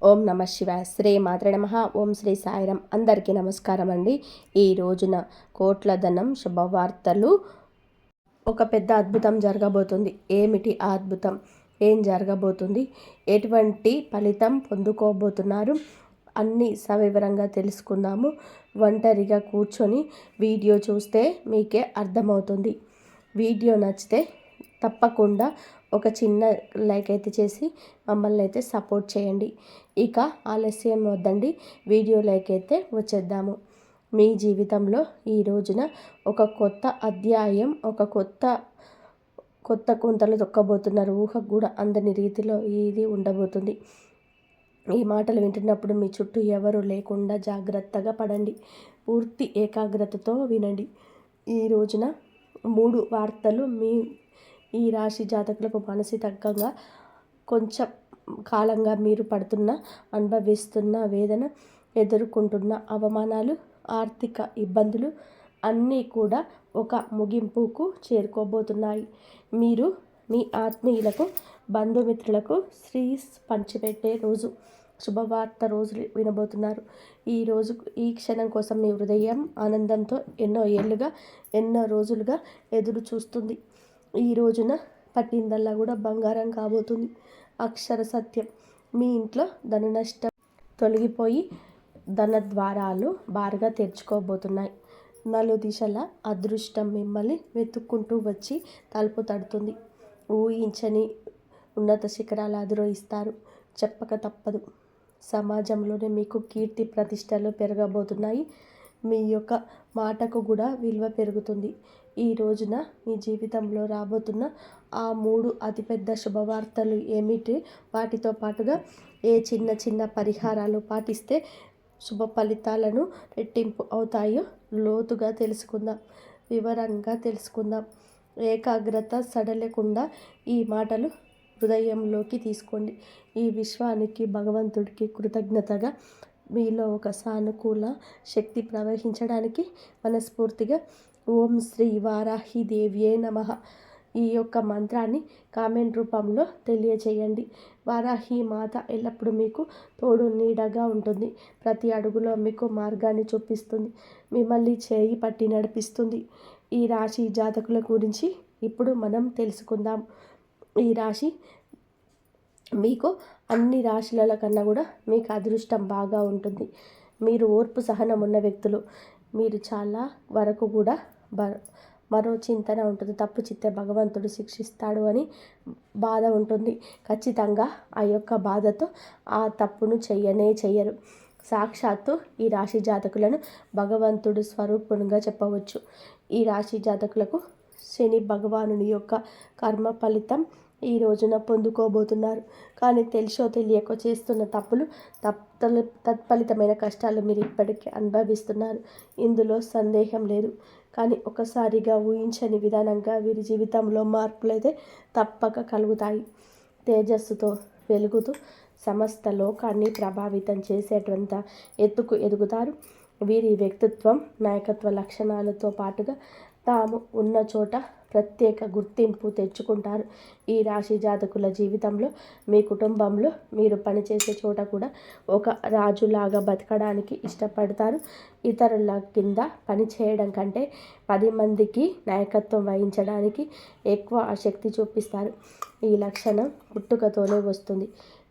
ఓం నమ శివాయ. శ్రీ మాత్రే నమః. ఓం శ్రీ సాయిరం. అందరికీ నమస్కారం అండి. ఈ రోజున కోట్ల ధనం శుభవార్తలు. ఒక పెద్ద అద్భుతం జరగబోతుంది. ఏమిటి ఆ అద్భుతం? ఏం జరగబోతుంది? ఎటువంటి ఫలితం పొందుకోబోతున్నారు? అన్నీ సవివరంగా తెలుసుకుందాము. ఒంటరిగా కూర్చొని వీడియో చూస్తే మీకే అర్థమవుతుంది. వీడియో నచ్చితే తప్పకుండా ఒక చిన్న లైక్ అయితే చేసి మమ్మల్ని అయితే సపోర్ట్ చేయండి. ఇక ఆలస్యం వద్దండి, వీడియోలోకి అయితే వచ్చేద్దాము. మీ జీవితంలో ఈ రోజున ఒక కొత్త అధ్యాయం, ఒక కొత్త కుంతలు తొక్కబోతున్నారు. ఊహకు కూడా అందని రీతిలో ఇది ఉండబోతుంది. ఈ మాటలు వింటున్నప్పుడు మీ చుట్టూ ఎవరు లేకుండా జాగ్రత్తగా పడండి. పూర్తి ఏకాగ్రతతో వినండి. ఈ రోజున 3 వార్తలు ఈ రాశి జాతకులకు మానసికంగా కొంచెం కాలంగా మీరు అనుభవిస్తున్న వేదన, ఎదుర్కొంటున్న అవమానాలు, ఆర్థిక ఇబ్బందులు అన్నీ కూడా ఒక ముగింపుకు చేరుకోబోతున్నాయి. మీరు మీ ఆత్మీయులకు, బంధుమిత్రులకు పంచిపెట్టే రోజు, శుభవార్త రోజు వినబోతున్నారు. ఈ క్షణం కోసం మీ హృదయం ఆనందంతో ఎన్నో రోజులుగా ఎదురు చూస్తుంది. ఈ రోజున పట్టిందల్లా కూడా బంగారం కాబోతుంది. అక్షర సత్యం. మీ ఇంట్లో ధన నష్టం తొలగిపోయి ధన ద్వారాలు బారుగా తెరుచుకోబోతున్నాయి. నలుదిశల అదృష్టం మిమ్మల్ని వెతుక్కుంటూ వచ్చి తలుపు తడుతుంది. ఊహించని ఉన్నత శిఖరాలు అధిరోహిస్తారు. చెప్పక తప్పదు. సమాజంలోనే మీకు కీర్తి ప్రతిష్టలు పెరగబోతున్నాయి. మీ యొక్క మాటకు కూడా విలువ పెరుగుతుంది. ఈ రోజున మీ జీవితంలో రాబోతున్న ఆ 3 అతిపెద్ద శుభవార్తలు ఏమిటి? వాటితో పాటుగా ఏ చిన్న పరిహారాలు పాటిస్తే శుభ ఫలితాలను రెట్టింపు అవుతాయో లోతుగా తెలుసుకుందాం, వివరంగా తెలుసుకుందాం. ఏకాగ్రత సడలేకుండా ఈ మాటలు హృదయంలోకి తీసుకోండి. ఈ విశ్వానికి, భగవంతుడికి కృతజ్ఞతగా మీలో ఒక సానుకూల శక్తి ప్రవహించడానికి మనస్ఫూర్తిగా ఓం శ్రీ వారాహి దేవ్యే నమః ఈ యొక్క మంత్రాన్ని కామెంట్ రూపంలో తెలియచేయండి. వారాహి మాత ఎల్లప్పుడూ మీకు తోడు నీడగా ఉంటుంది. ప్రతి అడుగులో మీకు మార్గాన్ని చూపిస్తుంది. మిమ్మల్ని చేయి పట్టి నడిపిస్తుంది. ఈ రాశి జాతకుల గురించి ఇప్పుడు మనం తెలుసుకుందాం. ఈ రాశి మీకు అన్ని రాశుల కన్నా కూడా మీకు అదృష్టం బాగా ఉంటుంది. మీరు ఓర్పు సహనం ఉన్న వ్యక్తులు. మీరు చాలా వరకు కూడా మరో చింతన ఉంటుంది. తప్పు చిత్తే భగవంతుడు శిక్షిస్తాడు అని బాధ ఉంటుంది. ఖచ్చితంగా ఆ యొక్క బాధతో ఆ తప్పును చెయ్యరు. సాక్షాత్తు ఈ రాశి జాతకులను భగవంతుడు స్వరూపునిగా చెప్పవచ్చు. ఈ రాశి జాతకులకు శని భగవానుని యొక్క కర్మ ఫలితం ఈ రోజున పొందుకోబోతున్నారు. కానీ తెలిసో తెలియకో చేస్తున్న తప్పులు తత్ఫలితమైన కష్టాలు మీరు ఇప్పటికీ అనుభవిస్తున్నారు. ఇందులో సందేహం లేదు. కానీ ఒకసారిగా ఊహించని విధానంగా వీరి జీవితంలో మార్పులు అయితే తప్పక కలుగుతాయి. తేజస్సుతో వెలుగుతూ సమస్త లోకాన్ని ప్రభావితం చేసేటువంటి ఎత్తుకు ఎదుగుతారు. వీరి వ్యక్తిత్వం, నాయకత్వ లక్షణాలతో పాటుగా తాము ఉన్న చోట ప్రత్యేక గుర్తింపు తెచ్చుకుంటారు. ఈ రాశి జాతకుల జీవితంలో, మీ కుటుంబంలో, మీరు పనిచేసే చోట కూడా ఒక రాజులాగా బతకడానికి ఇష్టపడతారు. ఇతరుల కింద పనిచేయడం కంటే 10 మందికి నాయకత్వం వహించడానికి ఎక్కువ ఆసక్తి చూపిస్తారు. ఈ లక్షణం పుట్టుకతోనే వస్తుంది.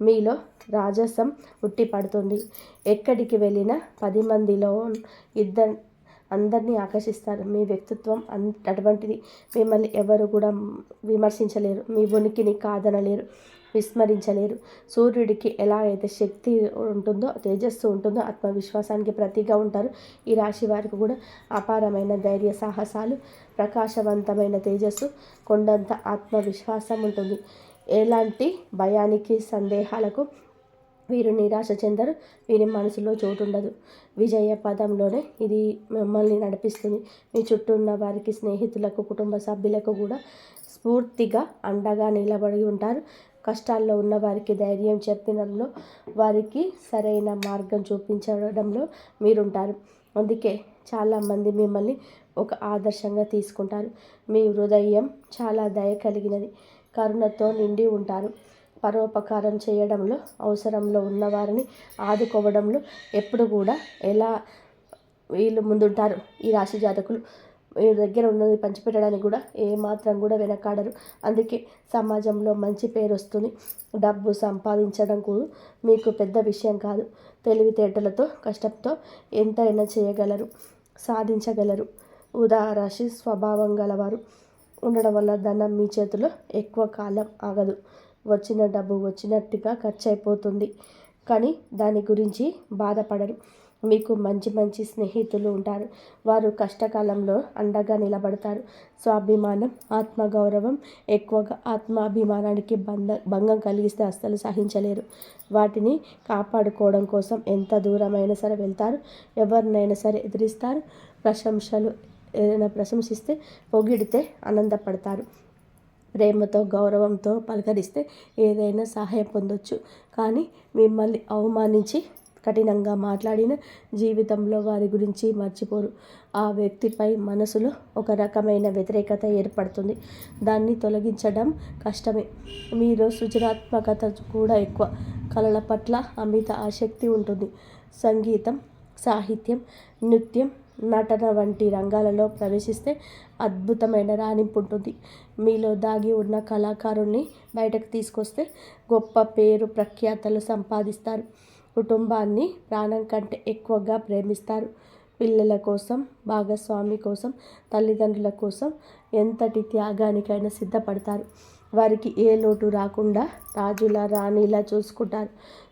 మీలో రాజసం ఉట్టిపడుతుంది. ఎక్కడికి వెళ్ళినా 10 మందిలో అందరినీ ఆకర్షిస్తారు. మీ వ్యక్తిత్వం అటువంటిది. మిమ్మల్ని ఎవరు కూడా విమర్శించలేరు. మీ ఉనికిని కాదనలేరు, విస్మరించలేరు. సూర్యుడికి ఎలా అయితే శక్తి ఉంటుందో, తేజస్సు ఉంటుందో, ఆత్మవిశ్వాసానికి ప్రతిగా ఉంటారు. ఈ రాశి వారికి కూడా అపారమైన ధైర్య సాహసాలు, ప్రకాశవంతమైన తేజస్సు, కొండంత ఆత్మవిశ్వాసం ఉంటుంది. ఎలాంటి భయానికి, సందేహాలకు వీరు నిరాశ చెందరు. వీరి మనసులో చోటు ఉండదు. విజయ పదంలోనే ఇది మిమ్మల్ని నడిపిస్తుంది. మీ చుట్టూ ఉన్న వారికి, స్నేహితులకు, కుటుంబ సభ్యులకు కూడా స్ఫూర్తిగా అండగా నిలబడి ఉంటారు. కష్టాల్లో ఉన్న వారికి ధైర్యం చెప్పడంలో, వారికి సరైన మార్గం చూపించడంలో మీరుంటారు. అందుకే చాలామంది మిమ్మల్ని ఒక ఆదర్శంగా తీసుకుంటారు. మీ హృదయం చాలా దయ కలిగినది, కరుణతో నిండి ఉంటారు. పరోపకారం చేయడంలో, అవసరంలో ఉన్నవారిని ఆదుకోవడంలో ఎప్పుడు కూడా ఎలా వీళ్ళు ముందుంటారు. ఈ రాశి జాతకులు వీరి దగ్గర ఉన్నది పంచిపెట్టడానికి కూడా ఏమాత్రం కూడా వెనకాడరు. అందుకే సమాజంలో మంచి పేరు వస్తుంది. డబ్బు సంపాదించడం కూడా మీకు పెద్ద విషయం కాదు. తెలివితేటలతో, కష్టంతో ఎంతైనా చేయగలరు, సాధించగలరు. ఉదారాశి స్వభావం గలవారు ఉండడం వల్ల ధనం మీ చేతిలో ఎక్కువ కాలం ఆగదు. వచ్చిన డబ్బు వచ్చినట్టుగా ఖర్చు అయిపోతుంది, కానీ దాని గురించి బాధపడరు. మీకు మంచి మంచి స్నేహితులు ఉంటారు. వారు కష్టకాలంలో అండగా నిలబడతారు. స్వాభిమానం, ఆత్మగౌరవం ఎక్కువగా. ఆత్మాభిమానానికి భంగం కలిగిస్తే అస్సలు సహించలేరు. వాటిని కాపాడుకోవడం కోసం ఎంత దూరమైనా సరే వెళ్తారు. ఎవరినైనా సరే ఎదిరిస్తారు. ఏదైనా ప్రశంసిస్తే, పొగిడితే ఆనందపడతారు. ప్రేమతో, గౌరవంతో పలకరిస్తే ఏదైనా సహాయం పొందొచ్చు. కానీ మిమ్మల్ని అవమానించి కఠినంగా మాట్లాడిన జీవితంలో వారి గురించి మర్చిపోరు. ఆ వ్యక్తిపై మనసులో ఒక రకమైన వ్యతిరేకత ఏర్పడుతుంది. దాన్ని తొలగించడం కష్టమే. మీలో సృజనాత్మకత కూడా ఎక్కువ. కళల పట్ల అమిత ఆసక్తి ఉంటుంది. సంగీతం, సాహిత్యం, నృత్యం, నటన వంటి రంగాలలో ప్రవేశిస్తే అద్భుతమైన రాణింపు ఉంటుంది. మీలో దాగి ఉన్న కళాకారుణ్ణి బయటకు తీసుకొస్తే గొప్ప పేరు ప్రఖ్యాతలు సంపాదిస్తారు. కుటుంబాన్ని ప్రాణం కంటే ఎక్కువగా ప్రేమిస్తారు. పిల్లల కోసం, భాగస్వామి కోసం, తల్లిదండ్రుల కోసం ఎంతటి త్యాగానికైనా సిద్ధపడతారు. వారికి ఏ లోటు రాకుండా రాజులా, రాణిలా చూసుకుంటారు.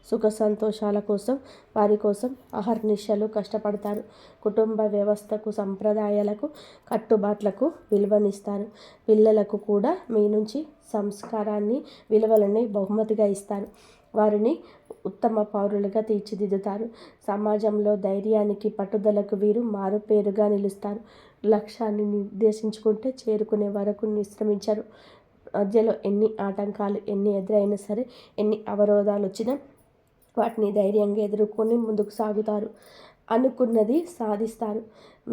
సుఖ సంతోషాల కోసం, వారి కోసం అహర్నిశలు కష్టపడతారు. కుటుంబ వ్యవస్థకు, సంప్రదాయాలకు, కట్టుబాట్లకు విలువనిస్తారు. పిల్లలకు కూడా మీ నుంచి సంస్కారాన్ని, విలువలని బహుమతిగా ఇస్తారు. వారిని ఉత్తమ పౌరులుగా తీర్చిదిద్దుతారు. సమాజంలో ధైర్యానికి, పట్టుదలకు వీరు మారుపేరుగా నిలుస్తారు. లక్ష్యాన్ని నిర్దేశించుకుంటే చేరుకునే వరకు విశ్రమించరు. మధ్యలో ఎన్ని ఆటంకాలు ఎన్ని ఎదురైనా సరే, ఎన్ని అవరోధాలు వచ్చినా వాటిని ధైర్యంగా ఎదుర్కొని ముందుకు సాగుతారు. అనుకున్నది సాధిస్తారు.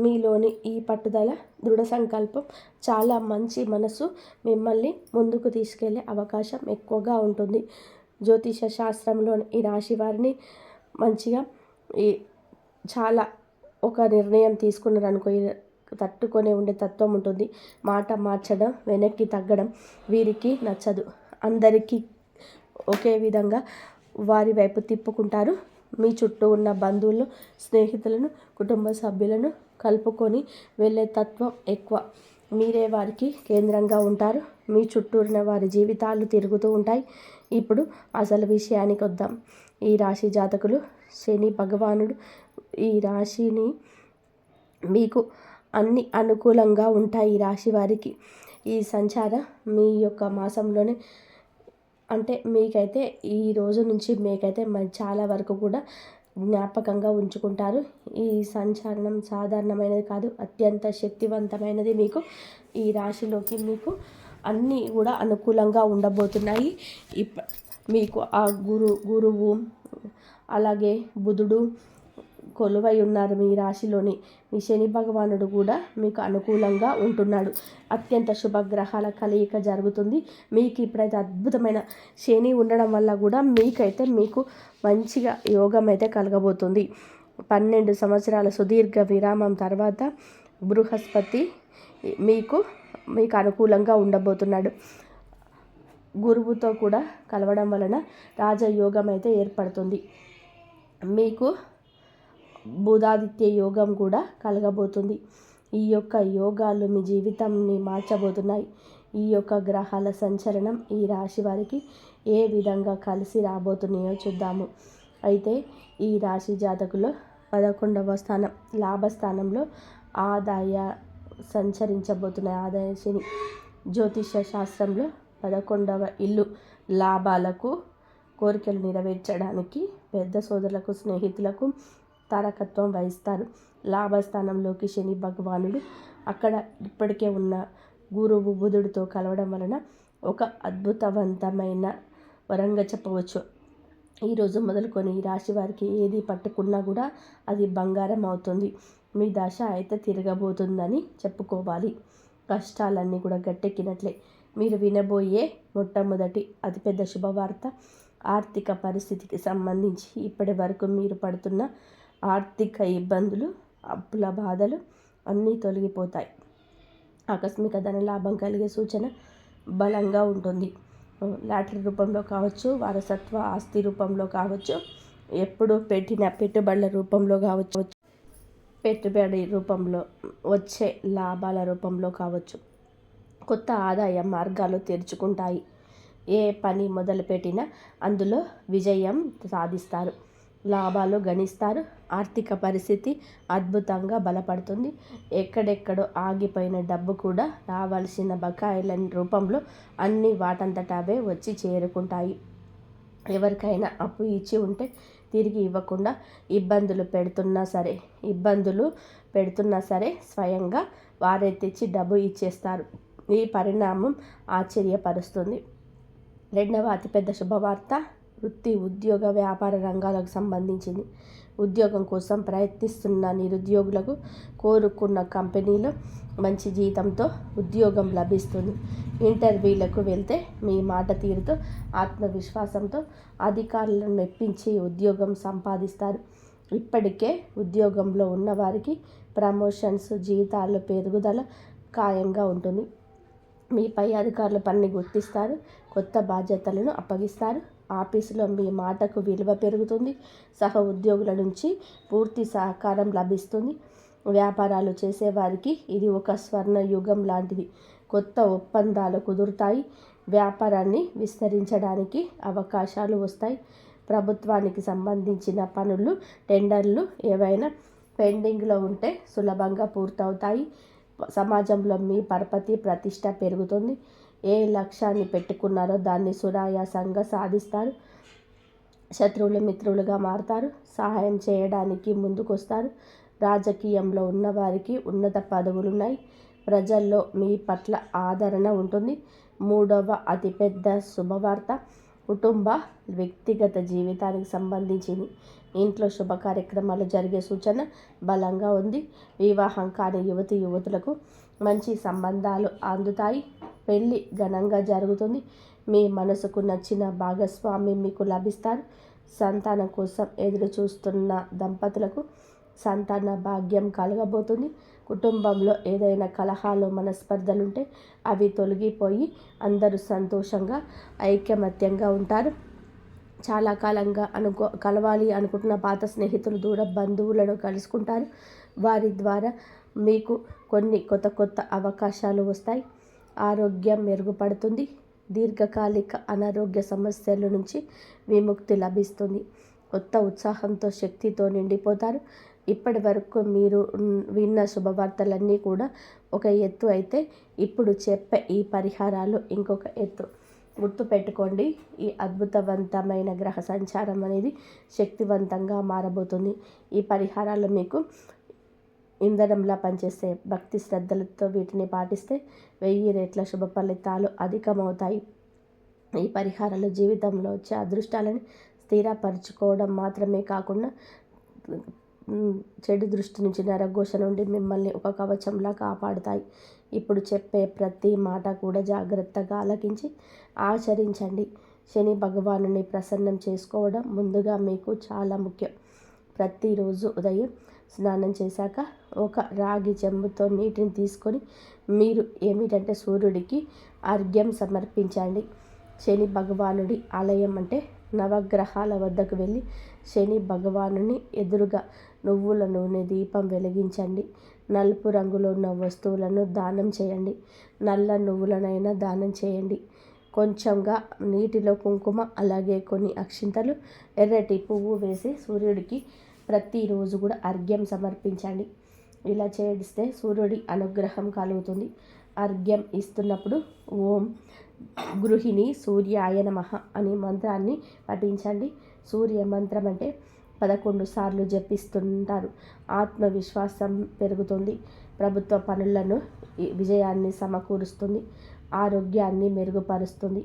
మీలోని ఈ పట్టుదల, దృఢ సంకల్పం, చాలా మంచి మనసు మిమ్మల్ని ముందుకు తీసుకెళ్లే అవకాశం ఎక్కువగా ఉంటుంది. జ్యోతిష శాస్త్రంలోని ఈ రాశి వారిని మంచిగా చాలా ఒక నిర్ణయం తీసుకున్నారనుకో, తట్టుకొని ఉండే తత్వం ఉంటుంది. మాట మార్చడం, వెనక్కి తగ్గడం వీరికి నచ్చదు. అందరికీ ఒకే విధంగా వారి వైపు తిప్పుకుంటారు. మీ చుట్టూ ఉన్న బంధువులు, స్నేహితులను, కుటుంబ సభ్యులను కలుపుకొని వెళ్ళే తత్వం ఎక్కువ. మీరే వారికి కేంద్రంగా ఉంటారు. మీ చుట్టూ ఉన్న వారి జీవితాలు తిరుగుతూ ఉంటాయి. ఇప్పుడు అసలు విషయానికి వద్దాం. ఈ రాశి జాతకులు, శని భగవానుడు ఈ రాశిని మీకు అన్ని అనుకూలంగా ఉంటాయి. ఈ రాశి వారికి ఈ సంచారం మీ యొక్క మాసంలోనే, అంటే మీకైతే ఈ రోజు నుంచి మీకైతే చాలా వరకు కూడా జ్ఞాపకంగా ఉంచుకుంటారు. ఈ సంచారణం సాధారణమైనది కాదు, అత్యంత శక్తివంతమైనది. మీకు ఈ రాశిలోకి మీకు అన్నీ కూడా అనుకూలంగా ఉండబోతున్నాయి. మీకు ఆ గురువు అలాగే బుధుడు కొలువై ఉన్నారు మీ రాశిలోని. మీ శని భగవానుడు కూడా మీకు అనుకూలంగా ఉంటున్నాడు. అత్యంత శుభగ్రహాల కలయిక జరుగుతుంది. మీకు ఇప్పుడైతే అద్భుతమైన శని ఉండడం వల్ల కూడా మీకు మంచిగా యోగం అయితే కలగబోతుంది. 12 సంవత్సరాల సుదీర్ఘ విరామం తర్వాత బృహస్పతి మీకు అనుకూలంగా ఉండబోతున్నాడు. గురువుతో కూడా కలవడం వలన రాజయోగం అయితే ఏర్పడుతుంది. మీకు బుధాదిత్య యోగం కూడా కలగబోతుంది. ఈ యొక్క యోగాలు మీ జీవితాన్ని మార్చబోతున్నాయి. ఈ యొక్క గ్రహాల సంచలనం ఈ రాశి వారికి ఏ విధంగా కలిసి రాబోతున్నాయో చూద్దాము. అయితే ఈ రాశి జాతకులో 11వ స్థానం లాభస్థానంలో సంచరించబోతున్న ఆదాయ శని. జ్యోతిష శాస్త్రంలో 11వ ఇల్లు లాభాలకు, కోరికలు నెరవేర్చడానికి, పెద్ద సోదరులకు, స్నేహితులకు తారకత్వం వహిస్తారు. లాభస్థానంలోకి శని భగవానుడు అక్కడ ఇప్పటికే ఉన్న గురువు బుధుడితో కలవడం వలన ఒక అద్భుతవంతమైన వరంగా చెప్పవచ్చు. ఈరోజు మొదలుకొని ఈ రాశి వారికి ఏది పట్టుకున్నా కూడా అది బంగారం అవుతుంది. మీ దశ అయితే తిరగబోతుందని చెప్పుకోవాలి. కష్టాలన్నీ కూడా గట్టెక్కినట్లే. మీరు వినబోయే మొట్టమొదటి అతిపెద్ద శుభవార్త ఆర్థిక పరిస్థితికి సంబంధించి ఇప్పటి వరకు మీరు పడుతున్న ఆర్థిక ఇబ్బందులు, అప్పుల బాధలు అన్నీ తొలగిపోతాయి. ఆకస్మిక ధనలాభం కలిగే సూచన బలంగా ఉంటుంది. లాటరీ రూపంలో కావచ్చు, వారసత్వ ఆస్తి రూపంలో కావచ్చు, ఎప్పుడు పెట్టిన పెట్టుబడుల రూపంలో కావచ్చు, పెట్టుబడి రూపంలో వచ్చే లాభాల రూపంలో కావచ్చు, కొత్త ఆదాయ మార్గాలు తెరుచుకుంటాయి. ఏ పని మొదలుపెట్టినా అందులో విజయం సాధిస్తారు, లాభాలు గణిస్తారు. ఆర్థిక పరిస్థితి అద్భుతంగా బలపడుతుంది. ఎక్కడెక్కడో ఆగిపోయిన డబ్బు కూడా రావాల్సిన బకాయిల రూపంలో అన్నీ వాటంతట అవే వచ్చి చేరుకుంటాయి. ఎవరికైనా అప్పు ఇచ్చి ఉంటే తిరిగి ఇవ్వకుండా ఇబ్బందులు పెడుతున్నా సరే స్వయంగా వారే తెచ్చి డబ్బు ఇచ్చేస్తారు. ఈ పరిణామం ఆశ్చర్యపరుస్తుంది. రెండవ అతిపెద్ద శుభవార్త వృత్తి, ఉద్యోగ, వ్యాపార రంగాలకు సంబంధించింది. ఉద్యోగం కోసం ప్రయత్నిస్తున్న నిరుద్యోగులకు కోరుకున్న కంపెనీలో మంచి జీతంతో ఉద్యోగం లభిస్తుంది. ఇంటర్వ్యూలకు వెళ్తే మీ మాట తీరుతో, ఆత్మవిశ్వాసంతో అధికారులను మెప్పించి ఉద్యోగం సంపాదిస్తారు. ఇప్పటికే ఉద్యోగంలో ఉన్నవారికి ప్రమోషన్స్, జీతాలు పెరుగుదల ఖాయంగా ఉంటుంది. మీ పై అధికారుల పనిని గుర్తిస్తారు, కొత్త బాధ్యతలను అప్పగిస్తారు. ఆఫీసులో మీ మాటకు విలువ పెరుగుతుంది. సహ ఉద్యోగుల నుంచి పూర్తి సహకారం లభిస్తుంది. వ్యాపారాలు చేసేవారికి ఇది ఒక స్వర్ణ యుగం లాంటిది. కొత్త ఒప్పందాలు కుదురుతాయి. వ్యాపారాన్ని విస్తరించడానికి అవకాశాలు వస్తాయి. ప్రభుత్వానికి సంబంధించిన పనులు, టెండర్లు ఏవైనా పెండింగ్లో ఉంటే సులభంగా పూర్తవుతాయి. సమాజంలో మీ పరపతి, ప్రతిష్ట పెరుగుతుంది. ఏ లక్ష్యాన్ని పెట్టుకున్నారో దాన్ని సునాయాసంగా సాధిస్తారు. శత్రువులు మిత్రులుగా మారుతారు. సహాయం చేయడానికి ముందుకొస్తారు. రాజకీయంలో ఉన్నవారికి ఉన్నత పదవులున్నాయి. ప్రజల్లో మీ పట్ల ఆదరణ ఉంటుంది. మూడవ అతిపెద్ద శుభవార్త కుటుంబ, వ్యక్తిగత జీవితానికి సంబంధించింది. ఇంట్లో శుభ కార్యక్రమాలు జరిగే సూచన బలంగా ఉంది. వివాహం కాని యువతులకు మంచి సంబంధాలు అందుతాయి. పెళ్ళి ఘనంగా జరుగుతుంది. మీ మనసుకు నచ్చిన భాగస్వామి మీకు లభిస్తారు. సంతానం కోసం ఎదురు చూస్తున్న దంపతులకు సంతాన భాగ్యం కలగబోతుంది. కుటుంబంలో ఏదైనా కలహాలు, మనస్పర్ధలుంటే అవి తొలగిపోయి అందరూ సంతోషంగా, ఐకమత్యంగా ఉంటారు. చాలా కాలంగా కలవాలి అనుకుంటున్న పాత స్నేహితులు, దూర బంధువులను కలుసుకుంటారు. వారి ద్వారా మీకు కొన్ని కొత్త అవకాశాలు వస్తాయి. ఆరోగ్యం మెరుగుపడుతుంది. దీర్ఘకాలిక అనారోగ్య సమస్యల నుంచి విముక్తి లభిస్తుంది. కొత్త ఉత్సాహంతో, శక్తితో నిండిపోతారు. ఇప్పటి వరకు మీరు విన్న శుభవార్తలన్నీ కూడా ఒక ఎత్తు అయితే, ఇప్పుడు చెప్పే ఈ పరిహారాలు ఇంకొక ఎత్తు. గుర్తుపెట్టుకోండి, ఈ అద్భుతవంతమైన గ్రహ సంచారం అనేది శక్తివంతంగా మారబోతుంది. ఈ పరిహారాలు మీకు ఇంధనంలా పనిచేస్తే, భక్తి శ్రద్ధలతో వీటిని పాటిస్తే 1000 రెట్ల శుభ ఫలితాలు అధికమవుతాయి. ఈ పరిహారాలు జీవితంలో వచ్చే అదృష్టాలని స్థిరపరచుకోవడం మాత్రమే కాకుండా చెడు దృష్టి నుంచి, నరఘోష నుండి మిమ్మల్ని ఒక కవచంలా కాపాడుతాయి. ఇప్పుడు చెప్పే ప్రతి మాట కూడా జాగ్రత్తగా ఆలకించి ఆచరించండి. శని భగవానుని ప్రసన్నం చేసుకోవడం ముందుగా మీకు చాలా ముఖ్యం. ప్రతిరోజు ఉదయం స్నానం చేశాక ఒక రాగి చెంబుతో నీటిని తీసుకొని మీరు ఏమిటంటే సూర్యుడికి అర్ఘ్యం సమర్పించండి. శని భగవానుడి ఆలయం అంటే నవగ్రహాల వద్దకు వెళ్ళి శని భగవానుని ఎదురుగా నువ్వుల నూనె దీపం వెలిగించండి. నలుపు రంగులో ఉన్న వస్తువులను దానం చేయండి. నల్ల నువ్వులనైనా దానం చేయండి. కొంచెంగా నీటిలో కుంకుమ, అలాగే కొన్ని అక్షింతలు, ఎర్రటి పువ్వు వేసి సూర్యుడికి ప్రతిరోజు కూడా అర్ఘ్యం సమర్పించండి. ఇలా చేస్తే సూర్యుడి అనుగ్రహం కలుగుతుంది. అర్ఘ్యం ఇస్తున్నప్పుడు ఓం గృహిణి సూర్యాయ నమః అనే మంత్రాన్ని పఠించండి. సూర్య మంత్రం అంటే 11 సార్లు జపిస్తుంటారు. ఆత్మవిశ్వాసం పెరుగుతుంది. ప్రభుత్వ పనులను విజయాన్ని సమకూరుస్తుంది. ఆరోగ్యాన్ని మెరుగుపరుస్తుంది.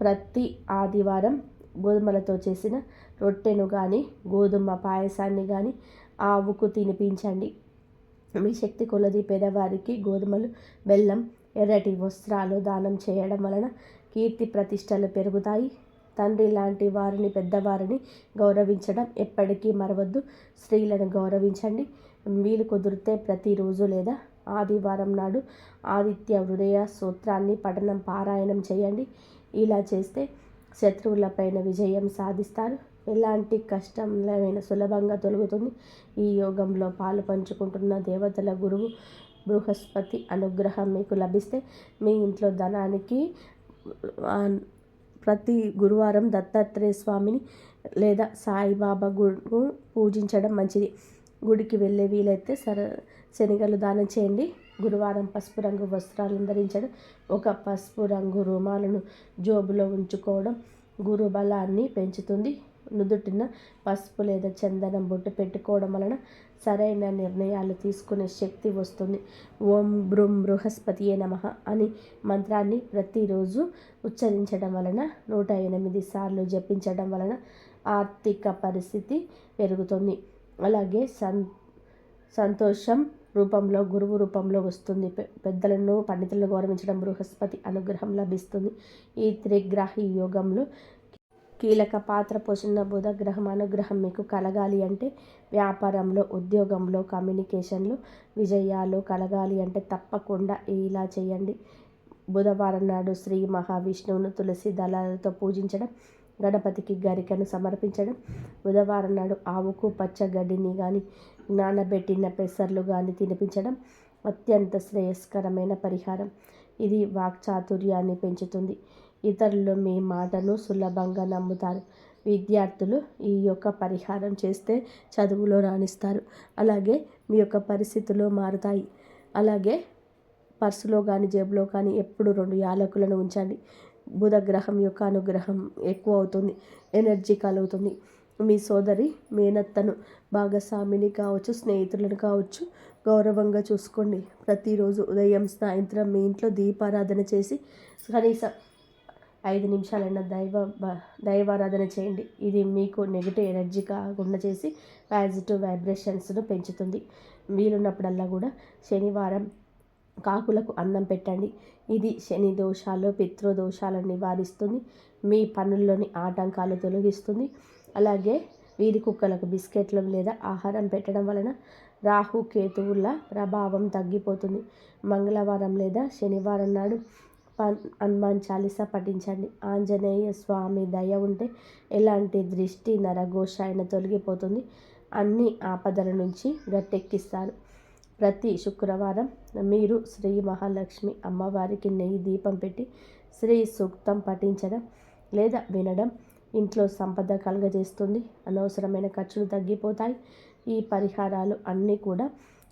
ప్రతి ఆదివారం గోధుమలతో చేసిన రొట్టెను కానీ, గోధుమ పాయసాన్ని కానీ ఆవుకు తినిపించండి. మీ శక్తి కొలది పేదవారికి గోధుమలు, బెల్లం, ఎర్రటి వస్త్రాలు దానం చేయడం వలన కీర్తి ప్రతిష్టలు పెరుగుతాయి. తండ్రి లాంటి వారిని, పెద్దవారిని గౌరవించడం ఎప్పటికీ మరవద్దు. స్త్రీలను గౌరవించండి. వీలు కుదిరితే ప్రతిరోజు లేదా ఆదివారం నాడు ఆదిత్య హృదయ సూత్రాన్ని పారాయణం చేయండి. ఇలా చేస్తే శత్రువులపైన విజయం సాధిస్తారు. ఎలాంటి కష్టమైన సులభంగా తొలగుతుంది. ఈ యోగంలో పాలు పంచుకుంటున్న దేవతల గురువు బృహస్పతి అనుగ్రహం మీకు లభిస్తే మీ ఇంట్లో ధనానికి ప్రతి గురువారం దత్తాత్రేయ స్వామిని లేదా సాయిబాబా గుడిని పూజించడం మంచిది. గుడికి వెళ్ళే వీలైతే శనగలు దానం చేయండి. గురువారం పసుపు రంగు వస్త్రాలను ధరించడం, ఒక పసుపు రంగు రుమాలను జోబులో ఉంచుకోవడం గురు బలాన్ని పెంచుతుంది. నుదుటిన పసుపు లేదా చందనం బొట్టు పెట్టుకోవడం వలన సరైన నిర్ణయాలు తీసుకునే శక్తి వస్తుంది. ఓం బ్రూం బృహస్పతియే నమః అని మంత్రాన్ని ప్రతిరోజు ఉచ్చరించడం వలన 108 సార్లు జపించడం వలన ఆర్థిక పరిస్థితి పెరుగుతుంది. అలాగే సంతోషం రూపంలో, గురువు రూపంలో వస్తుంది. పెద్దలను, పండితులను గౌరవించడం బృహస్పతి అనుగ్రహం లభిస్తుంది. ఈ త్రిగ్రాహి యోగంలో కీలక పాత్ర పోషిస్తున్న బుధగ్రహం అనుగ్రహం మీకు కలగాలి అంటే, వ్యాపారంలో, ఉద్యోగంలో, కమ్యూనికేషన్లో విజయాలు కలగాలి అంటే తప్పకుండా ఇలా చేయండి. బుధవారం నాడు శ్రీ మహావిష్ణువును తులసి దళాలతో పూజించడం, గణపతికి గరికను సమర్పించడం, బుధవారం నాడు ఆవుకు పచ్చగడ్డిని కానీ, నానబెట్టిన పెసర్లు కానీ తినిపించడం అత్యంత శ్రేయస్కరమైన పరిహారం. ఇది వాక్చాతుర్యాన్ని పెంచుతుంది. ఇతరులు మీ మాటను సులభంగా నమ్ముతారు. విద్యార్థులు ఈ యొక్క పరిహారం చేస్తే చదువులో రాణిస్తారు. అలాగే మీ యొక్క పరిస్థితులు మారుతాయి. అలాగే పర్సులో కానీ, జేబులో కానీ ఎప్పుడు 2 యాలకులను ఉంచండి. బుధగ్రహం యొక్క అనుగ్రహం ఎక్కువ అవుతుంది. ఎనర్జీ కలుగుతుంది. మీ సోదరి, మేనత్తను, భాగస్వామిని కావచ్చు, స్నేహితులను కావచ్చు గౌరవంగా చూసుకోండి. ప్రతిరోజు ఉదయం, సాయంత్రం మీ ఇంట్లో దీపారాధన చేసి కనీసం 5 నిమిషాలైనా దైవారాధన చేయండి. ఇది మీకు నెగిటివ్ ఎనర్జీ కాకుండా చేసి పాజిటివ్ వైబ్రేషన్స్ను పెంచుతుంది. వీలున్నప్పుడల్లా కూడా శనివారం కాకులకు అన్నం పెట్టండి. ఇది శని దోషాలు, పితృదోషాలను నివారిస్తుంది. మీ పనుల్లోని ఆటంకాలు తొలగిస్తుంది. అలాగే వీధి కుక్కలకు బిస్కెట్లు లేదా ఆహారం పెట్టడం వలన రాహు కేతువుల ప్రభావం తగ్గిపోతుంది. మంగళవారం లేదా శనివారం నాడు హనుమాన్ చాలీసా పఠించండి. ఆంజనేయ స్వామి దయ ఉంటే ఎలాంటి దృష్టి, నరఘోష అయినా తొలగిపోతుంది. అన్ని ఆపదల నుంచి గట్టెక్కిస్తారు. ప్రతి శుక్రవారం మీరు శ్రీ మహాలక్ష్మి అమ్మవారికి నెయ్యి దీపం పెట్టి శ్రీ సూక్తం పఠించడం లేదా వినడం ఇంట్లో సంపద కలుగజేస్తుంది. అనవసరమైన ఖర్చులు తగ్గిపోతాయి. ఈ పరిహారాలు అన్నీ కూడా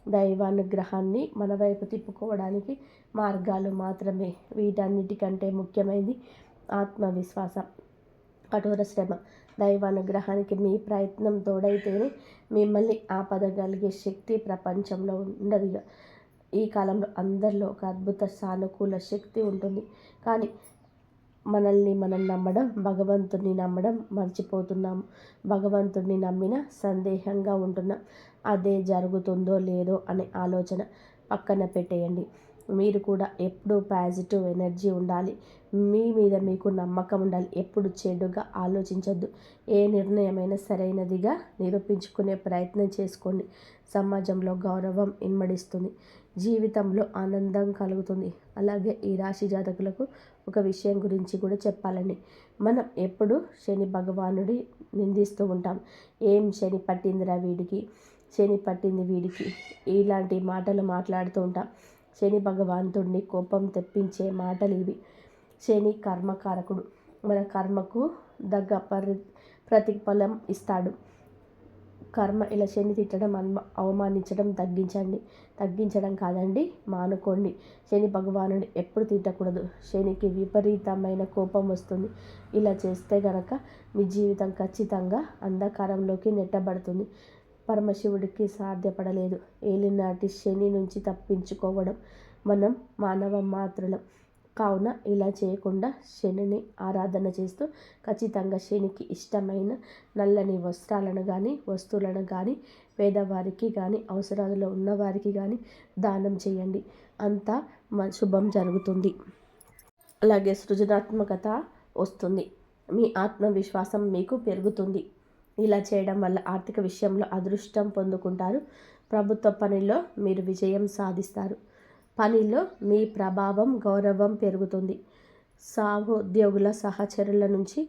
దైవానుగ్రహాన్ని మన వైపు తిప్పుకోవడానికి మార్గాలు మాత్రమే. వీటన్నిటికంటే ముఖ్యమైనది ఆత్మవిశ్వాసం, కఠోర శ్రమ. దైవానుగ్రహానికి మీ ప్రయత్నం తోడైతేనే మిమ్మల్ని ఆపదగలిగే శక్తి ప్రపంచంలో ఉండదు. ఈ కాలంలో అందరిలో ఒక అద్భుత సానుకూల శక్తి ఉంటుంది. కానీ మనల్ని మనం నమ్మడం, భగవంతుడిని నమ్మడం మర్చిపోతున్నాము. భగవంతుడిని నమ్మిన సందేహంగా ఉంటున్నాం. అదే జరుగుతుందో లేదో అనే ఆలోచన పక్కన పెట్టేయండి. మీరు కూడా ఎప్పుడూ పాజిటివ్ ఎనర్జీ ఉండాలి. మీ మీద మీకు నమ్మకం ఉండాలి. ఎప్పుడు చెడుగా ఆలోచించొద్దు. ఏ నిర్ణయమైనా సరైనదిగా నిరూపించుకునే ప్రయత్నం చేసుకోండి. సమాజంలో గౌరవం ఇన్మడిస్తుంది. జీవితంలో ఆనందం కలుగుతుంది. అలాగే ఈ రాశి జాతకులకు ఒక విషయం గురించి కూడా చెప్పాలండి. మనం ఎప్పుడు శని భగవానుడి నిందిస్తూ ఉంటాం. ఏం శని పట్టిందిరా వీడికి, శని పట్టింది వీడికి, ఇలాంటి మాటలు మాట్లాడుతూ ఉంటాం. శని భగవంతుడిని కోపం తెప్పించే మాటలు ఇవి. శని కర్మకారకుడు. మన కర్మకు దగ్గ ప్రతిఫలం ఇస్తాడు. కర్మ ఇలా శని తిట్టడం, అవమానించడం తగ్గించడం కాదండి, మానుకోండి. శని భగవానుడు ఎప్పుడు తిట్టకూడదు. శనికి విపరీతమైన కోపం వస్తుంది. ఇలా చేస్తే గనక మీ జీవితం ఖచ్చితంగా అంధకారంలోకి నెట్టబడుతుంది. పరమశివుడికి సాధ్యపడలేదు. ఏలినాటి శని నుంచి తప్పించుకోవడం. మనం మానవ మాత్రులం కావున ఇలా చేయకుండా శనిని ఆరాధన చేస్తూ ఖచ్చితంగా శనికి ఇష్టమైన నల్లని వస్త్రాలను కానీ, వస్తువులను కానీ, పేదవారికి కానీ, అవసరాలలో ఉన్నవారికి కానీ దానం చేయండి. అంతా శుభం జరుగుతుంది. అలాగే సృజనాత్మకత వస్తుంది. మీ ఆత్మవిశ్వాసం మీకు పెరుగుతుంది. ఇలా చేయడం వల్ల ఆర్థిక విషయంలో అదృష్టం పొందుకుంటారు. ప్రభుత్వ పనిలో మీరు విజయం సాధిస్తారు. పనిలో మీ ప్రభావం, గౌరవం పెరుగుతుంది. సహోద్యోగుల, సహచరుల నుంచి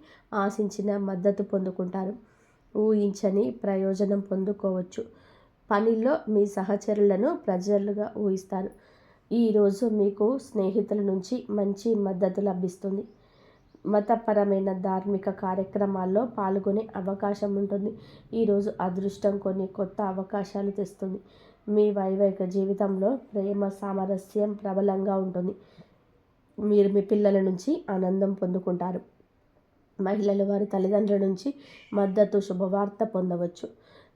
ఆశించిన మద్దతు పొందుకుంటారు. ఊహించని ప్రయోజనం పొందుకోవచ్చు. పనిలో మీ సహచరులను ప్రజలుగా ఊహిస్తారు. ఈరోజు మీకు స్నేహితుల నుంచి మంచి మద్దతు లభిస్తుంది. మతపరమైన ధార్మిక కార్యక్రమాల్లో పాల్గొనే అవకాశం ఉంటుంది. ఈరోజు అదృష్టం కొన్ని కొత్త అవకాశాలు తెస్తుంది. మీ వైవాహిక జీవితంలో ప్రేమ, సామరస్యం ప్రబలంగా ఉంటుంది. మీరు మీ పిల్లల నుంచి ఆనందం పొందుకుంటారు. మహిళలు వారి తల్లిదండ్రుల నుంచి మద్దతు, శుభవార్త పొందవచ్చు.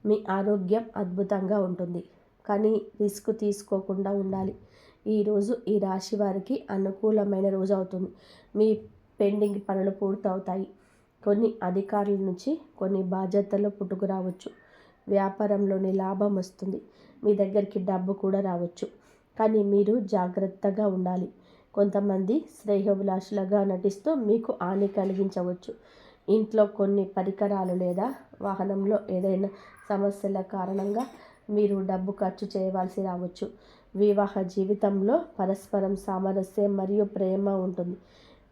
మీ ఆరోగ్యం అద్భుతంగా ఉంటుంది, కానీ రిస్క్ తీసుకోకుండా ఉండాలి. ఈరోజు ఈ రాశి వారికి అనుకూలమైన రోజు అవుతుంది. మీ పెండింగ్ పనులు పూర్తవుతాయి. కొన్ని అధికారుల నుంచి కొన్ని బాధ్యతలు పుట్టుకురావచ్చు. వ్యాపారంలోని లాభం వస్తుంది. మీ దగ్గరికి డబ్బు కూడా రావచ్చు, కానీ మీరు జాగ్రత్తగా ఉండాలి. కొంతమంది శ్రేయోభిలాషులుగా నటిస్తూ మీకు హాని కలిగించవచ్చు. ఇంట్లో కొన్ని పరికరాలు లేదా వాహనంలో ఏదైనా సమస్యల కారణంగా మీరు డబ్బు ఖర్చు చేయవలసి రావచ్చు. వివాహ జీవితంలో పరస్పరం సామరస్యం మరియు ప్రేమ ఉంటుంది.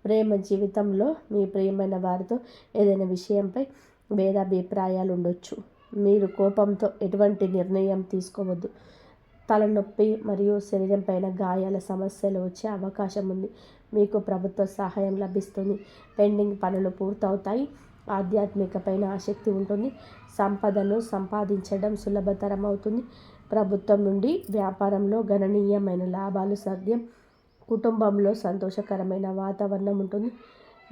ప్రేమ జీవితంలో మీ ప్రియమైన వారితో ఏదైనా విషయంపై భేదాభిప్రాయాలు ఉండొచ్చు. మీరు కోపంతో ఎటువంటి నిర్ణయం తీసుకోవద్దు. తలనొప్పి మరియు శరీరం పైన గాయాల సమస్యలు వచ్చే అవకాశం ఉంది. మీకు ప్రభుత్వ సహాయం లభిస్తుంది. పెండింగ్ పనులు పూర్తవుతాయి. ఆధ్యాత్మిక పైన ఆసక్తి ఉంటుంది. సంపదను సంపాదించడం సులభతరం అవుతుంది. ప్రభుత్వం నుండి వ్యాపారంలో గణనీయమైన లాభాలు సాధ్యం. కుటుంబంలో సంతోషకరమైన వాతావరణం ఉంటుంది.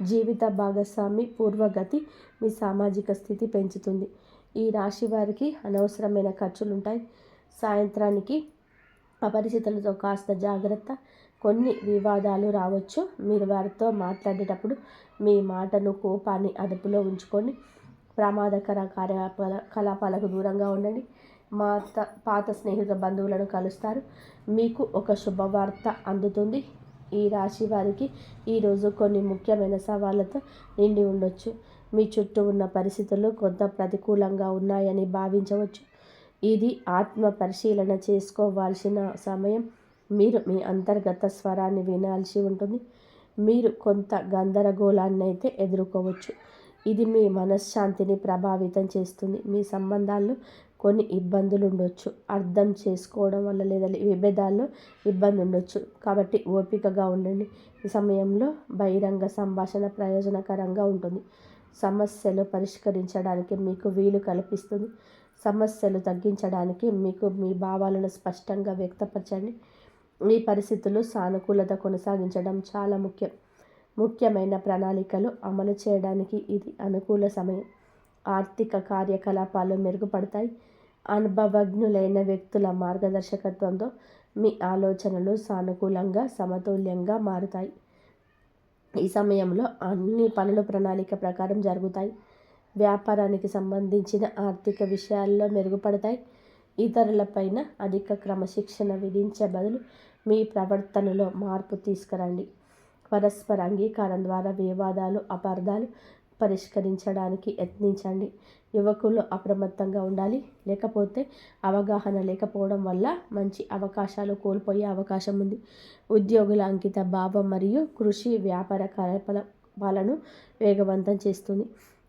జీవిత భాగస్వామి పూర్వగతి మీ సామాజిక స్థితి పెంచుతుంది. ఈ రాశి వారికి అనవసరమైన ఖర్చులుంటాయి. సాయంత్రానికి అపరిచితులతో కాస్త జాగ్రత్త. కొన్ని వివాదాలు రావచ్చు. మీరు వారితో మాట్లాడేటప్పుడు మీ మాటను, కోపాన్ని అదుపులో ఉంచుకొని ప్రమాదకర కార్యకలాపాలకు దూరంగా ఉండండి. పాత స్నేహితుల, బంధువులను కలుస్తారు. మీకు ఒక శుభవార్త అందుతుంది. ఈ రాశి వారికి ఈరోజు కొన్ని ముఖ్యమైన సవాళ్ళతో నిండి ఉండొచ్చు. మీ చుట్టూ ఉన్న పరిస్థితులు కొంత ప్రతికూలంగా ఉన్నాయని భావించవచ్చు. ఇది ఆత్మ పరిశీలన చేసుకోవాల్సిన సమయం. మీరు మీ అంతర్గత స్వరాన్ని వినాల్సి ఉంటుంది. మీరు కొంత గందరగోళాన్ని అయితే ఎదుర్కోవచ్చు. ఇది మీ మనశ్శాంతిని ప్రభావితం చేస్తుంది. మీ సంబంధాల్లో కొన్ని ఇబ్బందులు ఉండొచ్చు. అర్థం చేసుకోవడం వల్ల లేదా విభేదాల్లో ఇబ్బంది ఉండొచ్చు. కాబట్టి ఓపికగా ఉండండి. ఈ సమయంలో బహిరంగ సంభాషణ ప్రయోజనకరంగా ఉంటుంది. సమస్యలు పరిష్కరించడానికి మీకు వీలు కల్పిస్తుంది. సమస్యలు తగ్గించడానికి మీకు మీ భావాలను స్పష్టంగా వ్యక్తపరచండి. ఈ పరిస్థితులు సానుకూలత కొనసాగించడం చాలా ముఖ్యం. ముఖ్యమైన ప్రణాళికలు అమలు చేయడానికి ఇది అనుకూల సమయం. ఆర్థిక కార్యకలాపాలు మెరుగుపడతాయి. అనుభవజ్ఞులైన వ్యక్తుల మార్గదర్శకత్వంతో మీ ఆలోచనలు సానుకూలంగా, సమతుల్యంగా మారుతాయి. ఈ సమయంలో అన్ని పనులు ప్రణాళిక ప్రకారం జరుగుతాయి. వ్యాపారానికి సంబంధించిన ఆర్థిక విషయాల్లో మెరుగుపడతాయి. ఇతరులపైన అధిక క్రమశిక్షణ విధించే బదులు మీ ప్రవర్తనలో మార్పు తీసుకురండి. పరస్పర అంగీకారం ద్వారా వివాదాలు, అపార్థాలు పరిష్కరించడానికి యత్నించండి. యువకులు అప్రమత్తంగా ఉండాలి, లేకపోతే అవగాహన లేకపోవడం వల్ల మంచి అవకాశాలు కోల్పోయే అవకాశం ఉంది. ఉద్యోగుల అంకిత భావం మరియు కృషి వ్యాపార కార్యకలాపాలను వేగవంతం చేస్తుంది.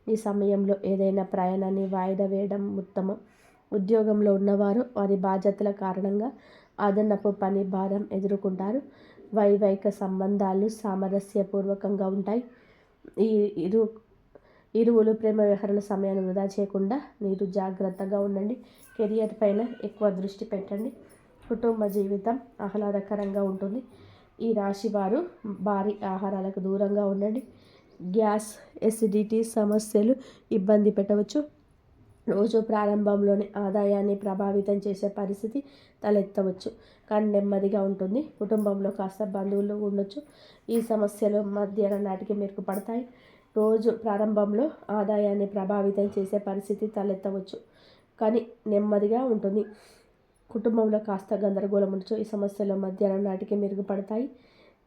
ఈ సమయంలో ఏదైనా ప్రయాణాన్ని వాయిదా వేయడం ఉత్తమం. ఉద్యోగంలో ఉన్నవారు వారి బాధ్యతల కారణంగా అదనపు పని భారం ఎదుర్కొంటారు. వైవాహిక సంబంధాలు సామరస్యపూర్వకంగా ఉంటాయి. ఇరువులు ప్రేమ వ్యవహారాల సమయాన్ని వృధా చేయకుండా మీరు జాగ్రత్తగా ఉండండి. కెరియర్ పైన ఎక్కువ దృష్టి పెట్టండి. కుటుంబ జీవితం ఆహ్లాదకరంగా ఉంటుంది. ఈ రాశి వారు భారీ ఆహారాలకు దూరంగా ఉండండి. గ్యాస్, ఎసిడిటీ సమస్యలు ఇబ్బంది పెట్టవచ్చు. రోజు ప్రారంభంలోని ఆదాయాన్ని ప్రభావితం చేసే పరిస్థితి తలెత్తవచ్చు, కానీ నెమ్మదిగా ఉంటుంది. కుటుంబంలో కాస్త బంధువులు ఉండొచ్చు. ఈ సమస్యలు మధ్యాహ్నం నాటికి మెరుగుపడతాయి. రోజు ప్రారంభంలో ఆదాయాన్ని ప్రభావితం చేసే పరిస్థితి తలెత్తవచ్చు, కానీ నెమ్మదిగా ఉంటుంది. కుటుంబంలో కాస్త గందరగోళం ఉండొచ్చు. ఈ సమస్యలు మధ్యాహ్నం నాటికి మెరుగుపడతాయి.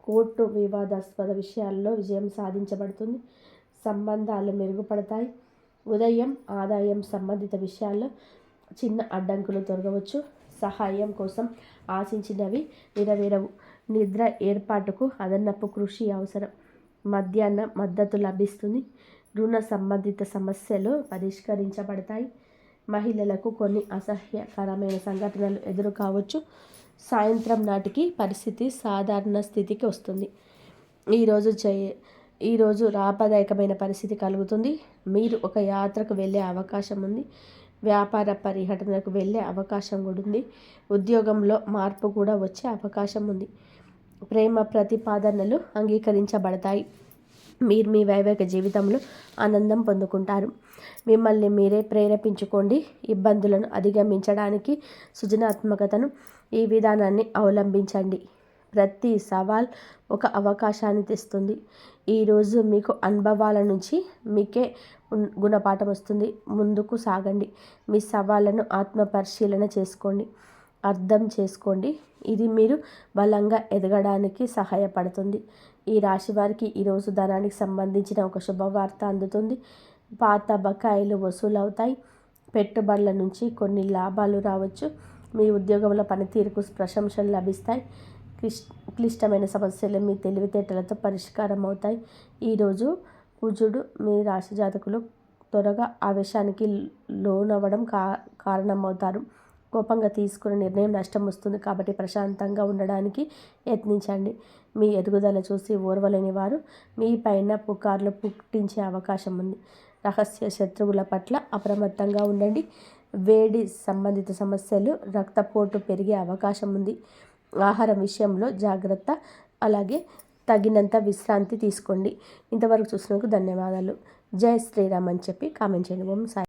కోర్టు వివాదాస్పద విషయాల్లో విజయం సాధించబడుతుంది. సంబంధాలు మెరుగుపడతాయి. ఉదయం ఆదాయం సంబంధిత విషయాల్లో చిన్న అడ్డంకులు తొలగవచ్చు. సహాయం కోసం ఆశించినవి నెరవేరవు. నిద్ర ఏర్పాటుకు అదనపు కృషి అవసరం. మధ్యాహ్నం మద్దతు లభిస్తుంది. రుణ సంబంధిత సమస్యలు పరిష్కరించబడతాయి. మహిళలకు కొన్ని అసహ్యకరమైన సంఘటనలు ఎదురు కావచ్చు. సాయంత్రం నాటికి పరిస్థితి సాధారణ స్థితికి వస్తుంది. ఈరోజు లాభదాయకమైన పరిస్థితి కలుగుతుంది. మీరు ఒక యాత్రకు వెళ్ళే అవకాశం ఉంది. వ్యాపార పర్యటనకు వెళ్ళే అవకాశం కూడా ఉంది. ఉద్యోగంలో మార్పు కూడా వచ్చే అవకాశం ఉంది. ప్రేమ ప్రతిపాదనలు అంగీకరించబడతాయి. మీరు మీ వైవాహిక జీవితంలో ఆనందం పొందుకుంటారు. మిమ్మల్ని మీరే ప్రేరేపించుకోండి. ఇబ్బందులను అధిగమించడానికి సృజనాత్మకతను ఈ విధానాన్ని అవలంబించండి. ప్రతి సవాల్ ఒక అవకాశాన్ని తెస్తుంది. ఈరోజు మీకు అనుభవాల నుంచి మీకే గుణపాఠం వస్తుంది. ముందుకు సాగండి. మీ సవాళ్లను ఆత్మపరిశీలన చేసుకోండి. అర్థం చేసుకోండి. ఇది మీరు బలంగా ఎదగడానికి సహాయపడుతుంది. ఈ రాశి వారికి ఈరోజు ధనానికి సంబంధించిన ఒక శుభవార్త అందుతుంది. పాత బకాయిలు వసూలవుతాయి. పెట్టుబడుల నుంచి కొన్ని లాభాలు రావచ్చు. మీ ఉద్యోగంలో పనితీరుకు ప్రశంసలు లభిస్తాయి. క్లిష్టమైన సమస్యలు మీ తెలివితేటలతో పరిష్కారం అవుతాయి. ఈరోజు కుజుడు మీ రాశి జాతకులు త్వరగా ఆవేశానికి లోనవ్వడం కారణమవుతారు. కోపంగా తీసుకునే నిర్ణయం నష్టం వస్తుంది. కాబట్టి ప్రశాంతంగా ఉండడానికి యత్నించండి. మీ ఎదుగుదల చూసి ఓర్వలేని వారు మీ పైన పుకార్లు పుట్టించే అవకాశం ఉంది. రహస్య శత్రువుల పట్ల అప్రమత్తంగా ఉండండి. వేడి సంబంధిత సమస్యలు, రక్తపోటు పెరిగే అవకాశం ఉంది. ఆహారం విషయంలో జాగ్రత్త, అలాగే తగినంత విశ్రాంతి తీసుకోండి. ఇంతవరకు చూసినందుకు ధన్యవాదాలు. జై శ్రీరామ్ అని చెప్పి కామెంట్ చేయండి. ఓం సాయి.